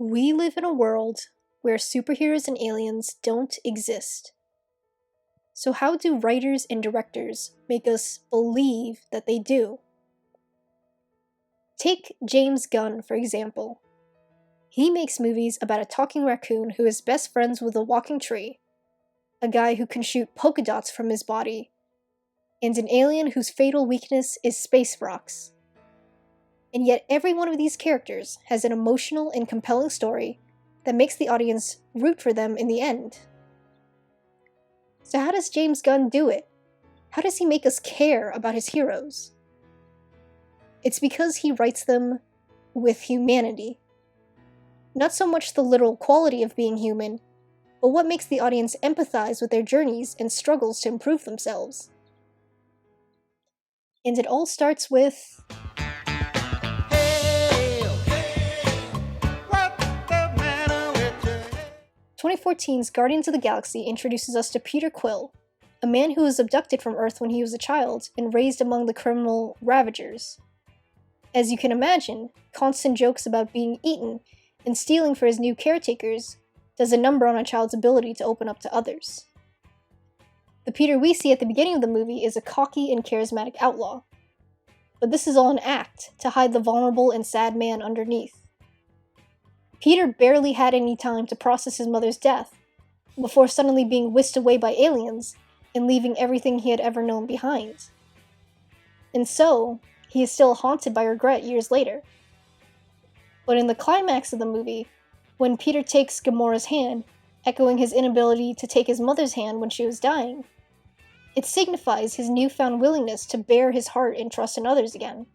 We live in a world where superheroes and aliens don't exist. So how do writers and directors make us believe that they do? Take James Gunn, for example. He makes movies about a talking raccoon who is best friends with a walking tree, a guy who can shoot polka dots from his body, and an alien whose fatal weakness is space rocks. And yet every one of these characters has an emotional and compelling story that makes the audience root for them in the end. So how does James Gunn do it? How does he make us care about his heroes? It's because he writes them with humanity. Not so much the literal quality of being human, but what makes the audience empathize with their journeys and struggles to improve themselves. And it all starts with 2014's Guardians of the Galaxy introduces us to Peter Quill, a man who was abducted from Earth when he was a child and raised among the criminal Ravagers. As you can imagine, constant jokes about being eaten and stealing for his new caretakers does a number on a child's ability to open up to others. The Peter we see at the beginning of the movie is a cocky and charismatic outlaw, but this is all an act to hide the vulnerable and sad man underneath. Peter barely had any time to process his mother's death, before suddenly being whisked away by aliens and leaving everything he had ever known behind. And so, he is still haunted by regret years later. But in the climax of the movie, when Peter takes Gamora's hand, echoing his inability to take his mother's hand when she was dying, it signifies his newfound willingness to bare his heart and trust in others again.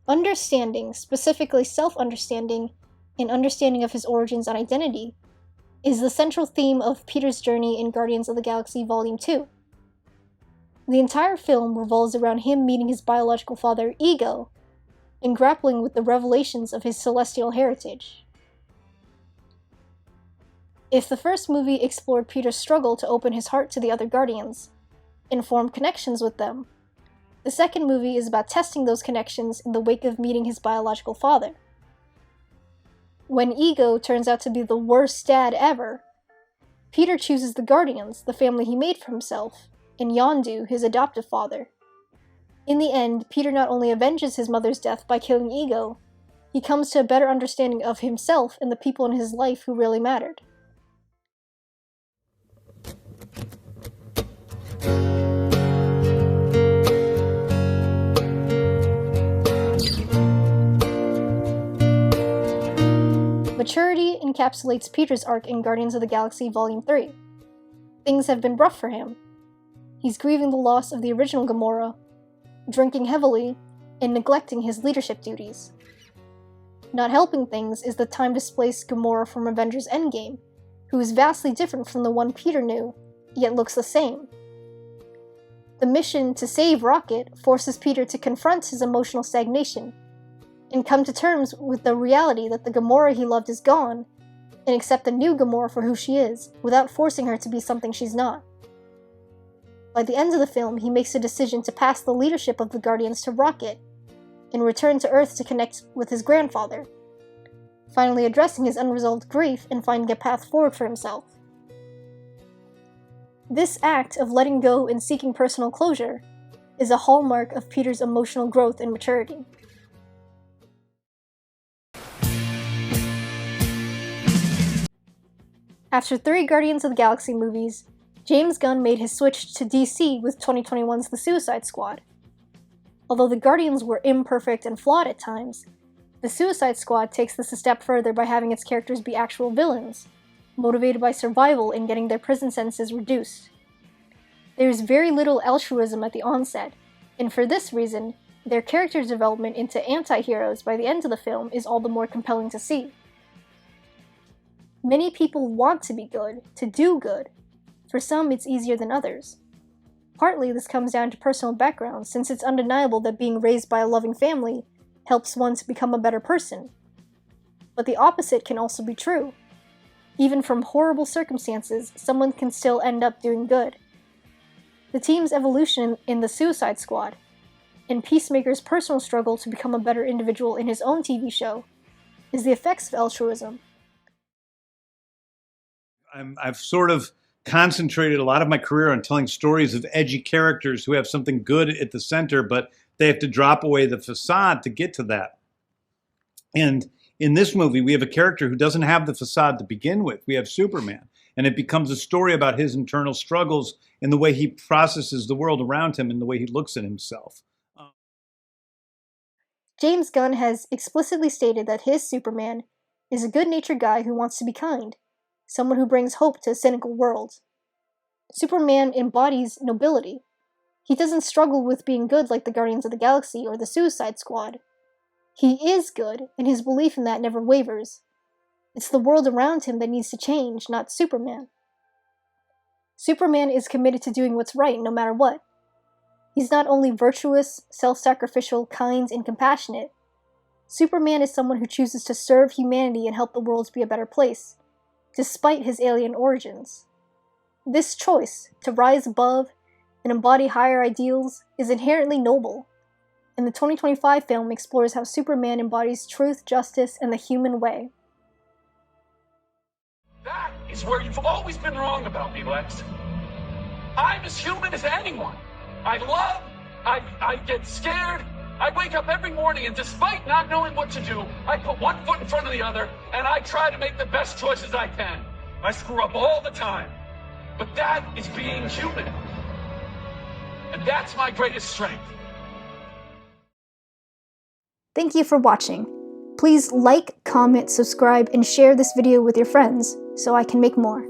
Understanding, specifically self-understanding, and understanding of his origins and identity, is the central theme of Peter's journey in Guardians of the Galaxy Volume 2. The entire film revolves around him meeting his biological father, Ego, and grappling with the revelations of his celestial heritage. If the first movie explored Peter's struggle to open his heart to the other Guardians, and form connections with them, the second movie is about testing those connections in the wake of meeting his biological father. When Ego turns out to be the worst dad ever, Peter chooses the Guardians, the family he made for himself, and Yondu, his adoptive father. In the end, Peter not only avenges his mother's death by killing Ego, he comes to a better understanding of himself and the people in his life who really mattered. Maturity encapsulates Peter's arc in Guardians of the Galaxy Volume 3. Things have been rough for him. He's grieving the loss of the original Gamora, drinking heavily, and neglecting his leadership duties. Not helping things is the time-displaced Gamora from Avengers Endgame, who is vastly different from the one Peter knew, yet looks the same. The mission to save Rocket forces Peter to confront his emotional stagnation, and come to terms with the reality that the Gamora he loved is gone, and accept the new Gamora for who she is, without forcing her to be something she's not. By the end of the film, he makes a decision to pass the leadership of the Guardians to Rocket, and return to Earth to connect with his grandfather, finally addressing his unresolved grief and finding a path forward for himself. This act of letting go and seeking personal closure is a hallmark of Peter's emotional growth and maturity. After 3 Guardians of the Galaxy movies, James Gunn made his switch to DC with 2021's The Suicide Squad. Although the Guardians were imperfect and flawed at times, The Suicide Squad takes this a step further by having its characters be actual villains, motivated by survival and getting their prison sentences reduced. There is very little altruism at the onset, and for this reason, their character development into anti-heroes by the end of the film is all the more compelling to see. Many people want to be good, to do good. For some, it's easier than others. Partly this comes down to personal background, since it's undeniable that being raised by a loving family helps one to become a better person. But the opposite can also be true. Even from horrible circumstances, someone can still end up doing good. The team's evolution in the Suicide Squad, and Peacemaker's personal struggle to become a better individual in his own TV show, is the effects of altruism. I've sort of concentrated a lot of my career on telling stories of edgy characters who have something good at the center, but they have to drop away the facade to get to that. And in this movie, we have a character who doesn't have the facade to begin with. We have Superman, and it becomes a story about his internal struggles and the way he processes the world around him and the way he looks at himself. James Gunn has explicitly stated that his Superman is a good-natured guy who wants to be kind, someone who brings hope to a cynical world. Superman embodies nobility. He doesn't struggle with being good like the Guardians of the Galaxy or the Suicide Squad. He is good, and his belief in that never wavers. It's the world around him that needs to change, not Superman. Superman is committed to doing what's right no matter what. He's not only virtuous, self-sacrificial, kind, and compassionate. Superman is someone who chooses to serve humanity and help the world be a better place, despite his alien origins. This choice, to rise above and embody higher ideals, is inherently noble, and the 2025 film explores how Superman embodies truth, justice, and the human way. That is where you've always been wrong about me, Lex. I'm as human as anyone. I love, I get scared, I wake up every morning and despite not knowing what to do, I put one foot in front of the other and I try to make the best choices I can. I screw up all the time, but that is being human. And that's my greatest strength. Thank you for watching. Please like, comment, subscribe, and share this video with your friends so I can make more.